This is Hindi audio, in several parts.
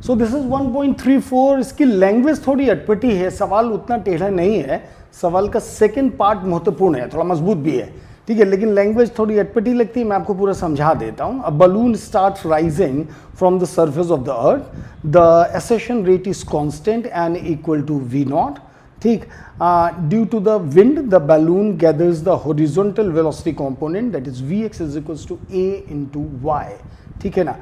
So this is 1.34। इसकी लैंग्वेज थोड़ी अटपटी है, सवाल उतना टेढ़ा नहीं है, सवाल का सेकंड पार्ट महत्वपूर्ण है, थोड़ा मजबूत भी है, ठीक है, लेकिन लैंग्वेज थोड़ी अटपटी लगती है। मैं आपको पूरा समझा देता हूँ। A balloon start rising from the surface of the earth, the ascension rate is constant and equal to v naught, ठीक। Due to the wind the balloon gathers the horizontal velocity component that is Vx is equals to a into y, ठीक है ना,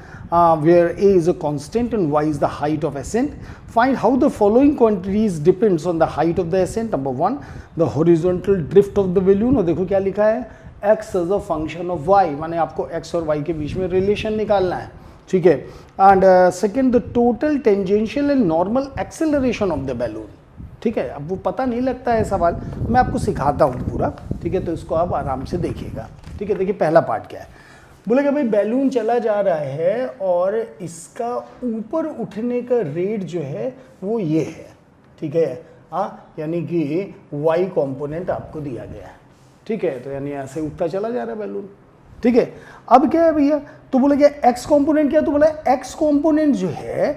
where a is a constant and y is the height of ascent. Find how the following quantities depends on the height of the ascent. Number 1, the horizontal drift of the balloon, और देखो क्या लिखा है, x as a function of y, माने आपको x और y के बीच में रिलेशन निकालना है, ठीक है। And second, the total tangential and normal acceleration of the balloon, ठीक है। अब वो पता नहीं लगता है सवाल, मैं आपको सिखाता हूँ पूरा, ठीक है, तो इसको आप आराम से देखिएगा, ठीक है। देखिए पहला पार्ट क्या है, बोलेगा भाई बैलून चला जा रहा है और इसका ऊपर उठने का रेट जो है वो ये है, ठीक है, यानी कि y कंपोनेंट आपको दिया गया है, ठीक है, तो यानी ऐसे उठता चला जा रहा है बैलून, ठीक है। अब क्या है भैया, तो बोले क्या x कंपोनेंट, क्या तो बोला x कंपोनेंट जो है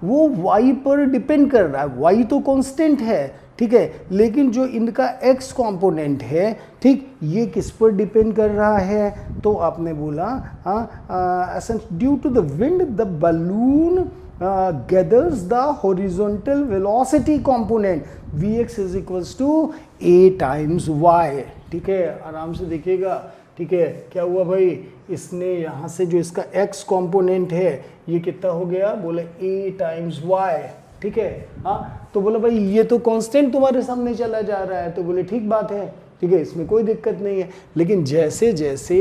वो y पर डिपेंड कर रहा है, y तो कांस्टेंट है, ठीक है, लेकिन जो इनका x कंपोनेंट है, ठीक, ये किस पर डिपेंड कर रहा है, तो आपने बोला due to the wind the balloon gathers the horizontal velocity component Vx is equals to a times y, ठीक है, आराम से देखिएगा, ठीक है। क्या हुआ भाई, इसने यहाँ से जो इसका x कंपोनेंट है ये कितना हो गया, बोले a टाइम्स y, ठीक है, तो बोला भाई ये तो कांस्टेंट तुम्हारे सामने चला जा रहा है, तो बोले ठीक बात है, ठीक है, इसमें कोई दिक्कत नहीं है, लेकिन जैसे जैसे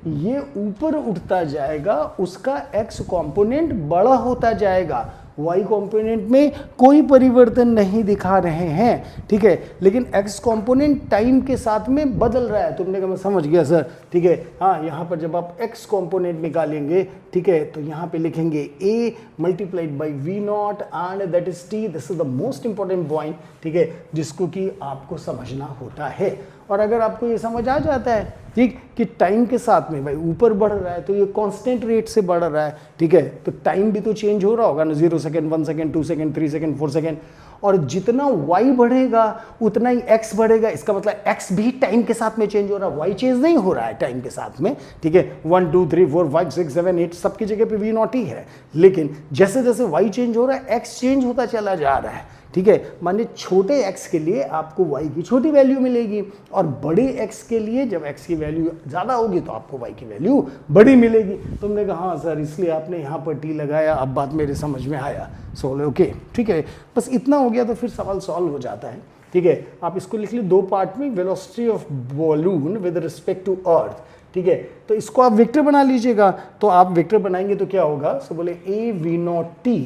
ये ऊपर उठता जाएगा उसका x कंपोनेंट बड़ा होता जाएगा, y कंपोनेंट में कोई परिवर्तन नहीं दिखा रहे हैं, ठीक है, लेकिन x कंपोनेंट टाइम के साथ में बदल रहा है। तुमने कहा मैं समझ गया सर, ठीक है, यहाँ पर जब आप x कंपोनेंट निकालेंगे, ठीक है, तो यहाँ पे लिखेंगे a multiplied by v naught and that is t। This is the most important point, ठीक है, जिसको कि आपको समझना होता है। और अगर आपको ये समझ आ जाता है, ठीक, कि टाइम के साथ में भाई ऊपर बढ़ रहा है तो ये कांस्टेंट रेट से बढ़ रहा है, ठीक है, तो टाइम भी तो चेंज हो रहा होगा ना, 0 second, 1 second, 2 second, 3 second, 4 second, और जितना y बढ़ेगा उतना ही x बढ़ेगा। इसका मतलब x भी टाइम के साथ में चेंज हो रहा है, y चेंज नहीं हो रहा है टाइम के साथ में, ठीक है। 1 2 3 4 5 6 7 8 सबकी जगह पे v नॉट ही है, लेकिन जैसे जैसे y चेंज हो रहा है x चेंज होता चला जा रहा है, ठीक है। मानिए छोटे x के लिए आपको y की छोटी वैल्यू मिलेगी और बड़े x के लिए जब x की वैल्यू ज़्यादा होगी तो आपको y की वैल्यू बड़ी मिलेगी। तुमने कहा हाँ सर, इसलिए आपने यहाँ पर t लगाया, अब बात मेरे समझ में आया, सोले ओके, ठीक है, बस इतना हो गया तो फिर सवाल सॉल्व हो जाता है, ठीक है। आप इसको लिख लीजिए दो पार्ट में, velocity of balloon with respect to earth, ठीक है, तो इसको आप वेक्टर बना लीजिएगा। तो आप वेक्टर बनाएंगे तो क्या होगा, सो बोले a v naught t,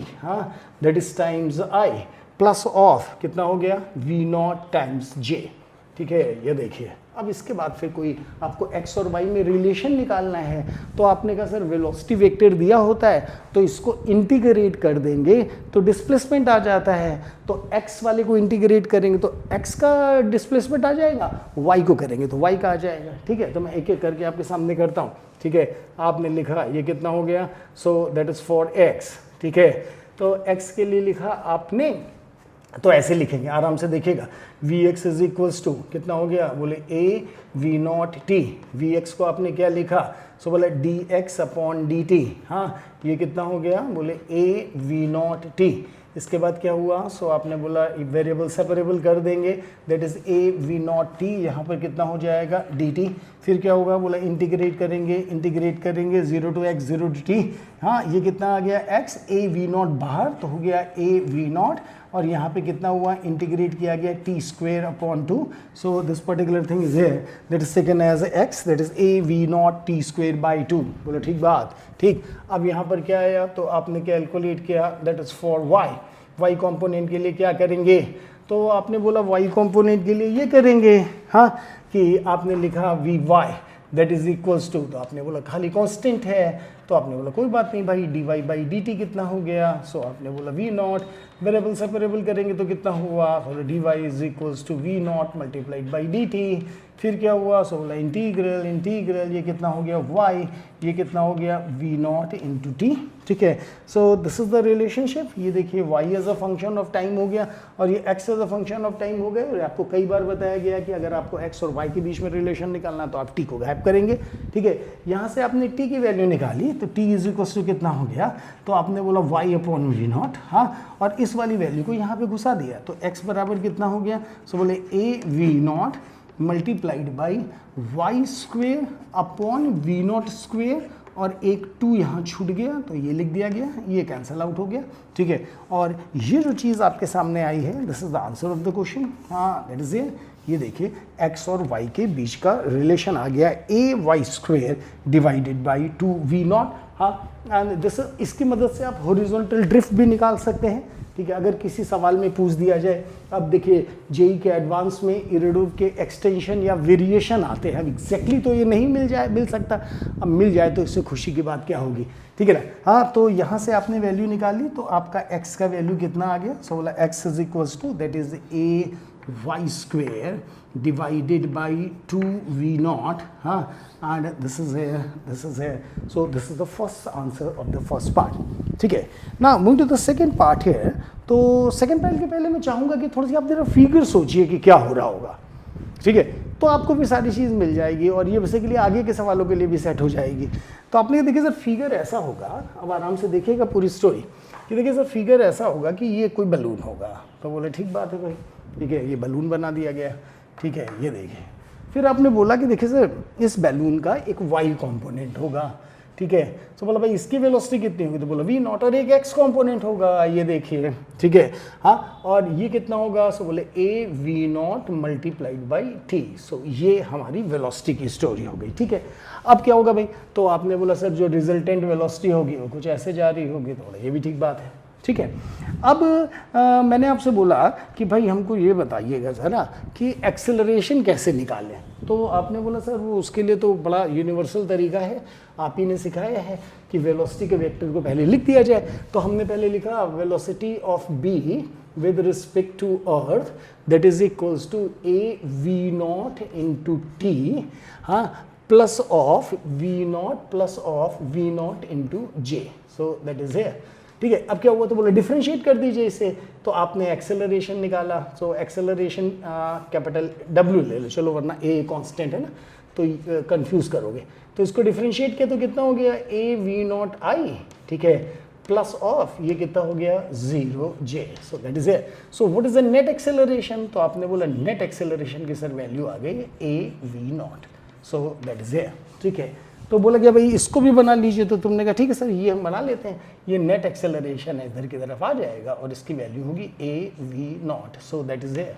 that is times i plus of कितना हो गया v नॉट टाइम्स j, ठीक है। ये देखिए अब इसके बाद फिर कोई आपको x और y में रिलेशन निकालना है, तो आपने कहा सर वेलोसिटी वेक्टर दिया होता है तो इसको इंटीग्रेट कर देंगे तो डिस्प्लेसमेंट आ जाता है, तो x वाले को इंटीग्रेट करेंगे तो x का डिस्प्लेसमेंट आ जाएगा, y को करेंगे तो y का आ जाएगा, ठीक है। तो मैं एक एक करके आपके सामने करता हूँ, ठीक है। आपने लिखा ये कितना हो गया, सो दैट इज फॉर x, ठीक है, तो x के लिए लिखा आपने, तो ऐसे लिखेंगे, आराम से देखिएगा, Vx इज इक्वल्स टू कितना हो गया, बोले a v naught t, Vx को आपने क्या लिखा, सो बोले dx अपॉन dt, ये कितना हो गया, बोले a v नॉट t। इसके बाद क्या हुआ, सो आपने बोला वेरिएबल सेपरेबल कर देंगे, that is a v naught t, यहाँ पर कितना हो जाएगा dt। फिर क्या होगा, बोला इंटीग्रेट करेंगे 0 टू x 0 टू t, ये कितना आ गया x, a v नॉट बाहर तो हो गया a v नॉट, और यहाँ पे कितना हुआ, इंटीग्रेट किया गया t square upon 2, so this particular thing is here that is taken as x, that is a v naught t square by 2। बोलो ठीक बात, ठीक। अब यहाँ पर क्या आया, तो आपने कैलकुलेट किया, that is for y component के लिए क्या करेंगे, तो आपने बोला y कंपोनेंट के लिए ये करेंगे, कि आपने लिखा vy that is equals to, तो आपने बोला खाली कांस्टेंट है, तो आपने बोला कोई बात नहीं भाई, d y by d t कितना हो गया, सो आपने बोला वी नॉट, वेरिएबल सेपरेबल करेंगे तो कितना हुआ, बोला d y is equals to v naught multiplied by d t, फिर क्या हुआ, सो बोला इंटीग्रल इंटीग्रल ये कितना हो गया y, ये कितना हो गया v नॉट इंटू टी, ठीक है। So this is the relationship, ये देखिए y as a function of time हो गया और ये x as a function of time हो गया। और आपको कई बार बताया गया कि अगर आपको x और y के बीच में रिलेशन निकालना तो आप t को गायब करेंगे, ठीक है। यहाँ से आपने t की वैल्यू निकाली तो t इज इक्वल टू कितना हो गया, तो आपने बोला y अपॉन वी नॉट, हाँ, और इस वाली वैल्यू को यहाँ पे घुसा दिया तो x बराबर कितना हो गया, सो बोले a v naught multiplied by y square upon v naught square, और एक 2 यहाँ छूट गया तो ये लिख दिया गया, ये कैंसिल आउट हो गया, ठीक है। और ये जो चीज़ आपके सामने आई है, this is the answer of the question, हाँ दैट इज ये देखिए x और y के बीच का रिलेशन आ गया a y square divided by 2v naught, हाँ, एंड दिस इसकी मदद से आप हॉरिजॉन्टल ड्रिफ्ट भी निकाल सकते हैं, ठीक है। अगर किसी सवाल में पूछ दिया जाए, अब देखिए जेई के एडवांस में इरेडूव के एक्सटेंशन या वेरिएशन आते हैं, अब एग्जैक्टली तो ये नहीं मिल सकता, अब मिल जाए तो इससे खुशी की बात क्या होगी, ठीक है ना, हाँ। तो यहाँ से आपने वैल्यू निकाली तो आपका x का वैल्यू कितना आ गया, सो बोला x is equals to that is a y square divided by 2v naught, हाँ, एंड दिस इज है, so this is the first answer of the first part, ठीक है। ना moving to the second part है, तो सेकंड पार्ट के पहले मैं चाहूँगा कि थोड़ी सी आप जरा फिगर सोचिए कि क्या हो रहा होगा, ठीक है, तो आपको भी सारी चीज़ मिल जाएगी और ये बेसिकली आगे के सवालों के लिए भी सेट हो जाएगी। तो आपने देखिए सर फिगर ऐसा होगा, अब आराम से देखिएगा पूरी स्टोरी, कि देखिए सर फिगर ऐसा होगा कि ये कोई बलून होगा, तो बोले ठीक बात है भाई, ठीक है, ये बलून बना दिया गया, ठीक है, ये देखिए। फिर आपने बोला कि देखिए सर इस बैलून का एक वाई कंपोनेंट होगा, ठीक है, तो बोला भाई इसकी वेलोसिटी कितनी होगी, तो बोला वी नॉट, और एक एक्स कंपोनेंट होगा, ये देखिए, ठीक है, हाँ, और ये कितना होगा, सो बोले a v naught multiplied by t, so ये हमारी वेलोसिटी की स्टोरी हो गई, ठीक है। अब क्या होगा भाई, तो आपने बोला सर जो रिजल्टेंट वेलोसिटी होगी वो कुछ ऐसे जा रही होगी, तो ये भी ठीक बात है, ठीक है। अब मैंने आपसे बोला कि भाई हमको ये बताइएगा ज़रा कि एक्सेलरेशन कैसे निकालें, तो आपने बोला सर वो उसके लिए तो बड़ा यूनिवर्सल तरीका है, आप ही ने सिखाया है कि वेलोसिटी के वेक्टर को पहले लिख दिया जाए। तो हमने पहले लिखा velocity of b with respect to earth that is equals to a v naught into t, हाँ, plus of v naught into j, so that is here, ठीक है। अब क्या हुआ, तो बोले डिफरेंशिएट कर दीजिए इसे, तो आपने एक्सेलरेशन निकाला, सो एक्सेलरेशन कैपिटल W ले लो, चलो वरना A कांस्टेंट है ना तो कंफ्यूज करोगे, तो इसको डिफरेंशिएट किया तो कितना हो गया ए वी नॉट आई, ठीक है, प्लस ऑफ ये कितना हो गया 0j, so that is it. So what is the net acceleration, तो आपने बोला नेट एक्सेलरेशन की सर वैल्यू आ गई ए v not, so that is it, ठीक है। तो बोला कि भाई इसको भी बना लीजिए, तो तुमने कहा ठीक है सर ये हम बना लेते हैं, ये नेट एक्सेलरेशन है इधर की तरफ आ जाएगा और इसकी वैल्यू होगी ए v not, so that is it,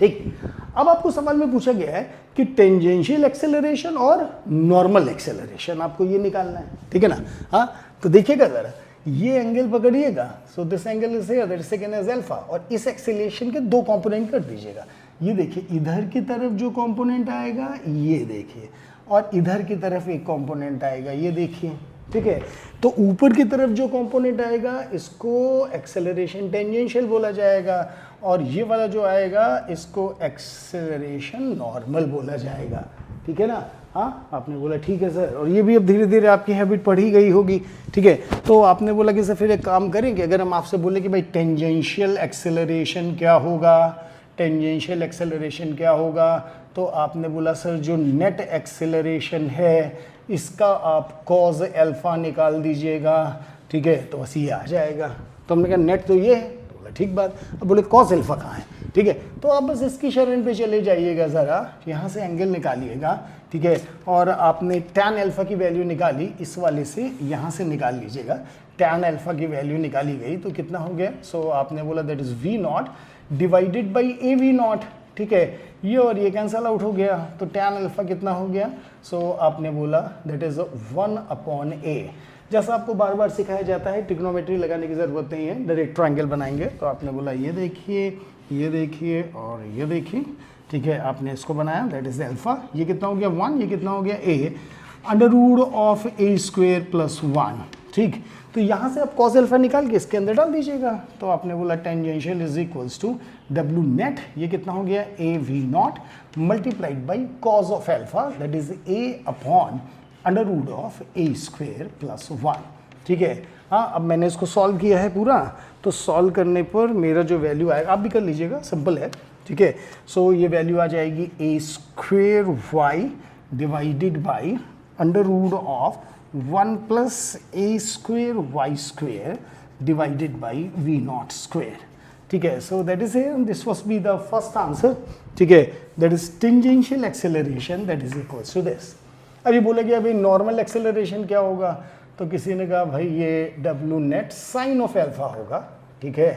ठीक। अब आपको सवाल में पूछा गया है कि टेंजेंशियल एक्सेलरेशन और नॉर्मल एक्सेलरेशन आपको ये निकालना है, ठीक है ना, हाँ। तो देखिएगा जरा ये एंगल पकड़िएगा, so this angle is here, that second is alpha, और इस एक्सेलरेशन के दो कंपोनेंट कर दीजिएगा, ये देखिए इधर की तरफ जो कंपोनेंट आएगा ये देखिए, और इधर की तरफ एक कंपोनेंट आएगा, ये देखिए, ठीक है। तो ऊपर की तरफ जो कंपोनेंट आएगा इसको एक्सेलरेशन टेंजेंशियल बोला जाएगा, और ये वाला जो आएगा इसको एक्सेलरेशन नॉर्मल बोला जाएगा, ठीक है ना, हाँ। आपने बोला ठीक है सर, और ये भी अब धीरे धीरे आपकी हैबिट पढ़ी गई होगी, ठीक है। तो आपने बोला कि सर फिर एक काम करेंगे, अगर हम आपसे बोले कि भाई टेंजेंशियल एक्सेलरेशन क्या होगा, टेंजेंशियल एक्सेलरेशन क्या होगा, तो आपने बोला सर जो नेट एक्सेलरेशन है इसका आप कॉज अल्फा निकाल दीजिएगा, ठीक है, तो बस ये आ जाएगा। तो हमने कहा नेट तो ये है, तो बोला ठीक बात। अब बोले कॉज अल्फा कहाँ है, ठीक है, तो आप बस इसकी शरण पे चले जाइएगा ज़रा, यहाँ से एंगल निकालिएगा, ठीक है, और आपने टैन अल्फा की वैल्यू निकाली, इस वाले से यहाँ से निकाल लीजिएगा, टैन अल्फा की वैल्यू निकाली गई तो कितना हो गया, सो आपने बोला that is v naught divided by a v naught, ठीक है, ये और ये कैंसल आउट हो गया, तो टैन अल्फा कितना हो गया, सो आपने बोला दैट इज़ 1/a। जैसा आपको बार बार सिखाया जाता है, ट्रिग्नोमेट्री लगाने की ज़रूरत नहीं है, डायरेक्ट ट्रायंगल बनाएंगे, तो आपने बोला ये देखिए और ये देखिए, ठीक है, आपने इसको बनाया दैट इज़ अल्फा, ये कितना हो गया 1, ये कितना हो गया a, under root of a square plus 1, ठीक। तो यहाँ से आप कॉस अल्फा निकाल के इसके अंदर डाल दीजिएगा। तो आपने बोला टेंजेंशियल इज इक्वल्स टू डब्ल्यू नेट, ये कितना हो गया a v naught multiplied by cos of alpha that is a upon under root of a square plus 1, ठीक है। हाँ, अब मैंने इसको सॉल्व किया है पूरा, तो सॉल्व करने पर मेरा जो वैल्यू आएगा, आप भी कर लीजिएगा, सिंपल है, ठीक है। सो ये वैल्यू आ जाएगी a square y divided by under root of 1 plus a square y square divided by v naught square, ठीक है। So that is this was b the first answer, ठीक है। That is tangential acceleration that is equals to this. अब ये बोले कि अभी नॉर्मल एक्सेलरेशन क्या होगा, तो किसी ने कहा भाई ये डब्ल्यू नेट साइन ऑफ एल्फा होगा, ठीक है।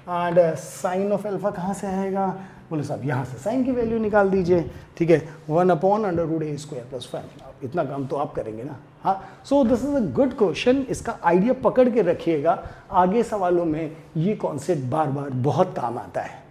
एंड साइन ऑफ एल्फा कहाँ से आएगा, बोले साहब यहाँ से साइन की वैल्यू निकाल दीजिए, ठीक है। 1 अपॉन अंडर रूट ए स्क्वायर प्लस 5, इतना काम तो आप करेंगे ना। हाँ, सो this is a good question, इसका आइडिया पकड़ के रखिएगा, आगे सवालों में ये कॉन्सेप्ट बार बार बहुत काम आता है।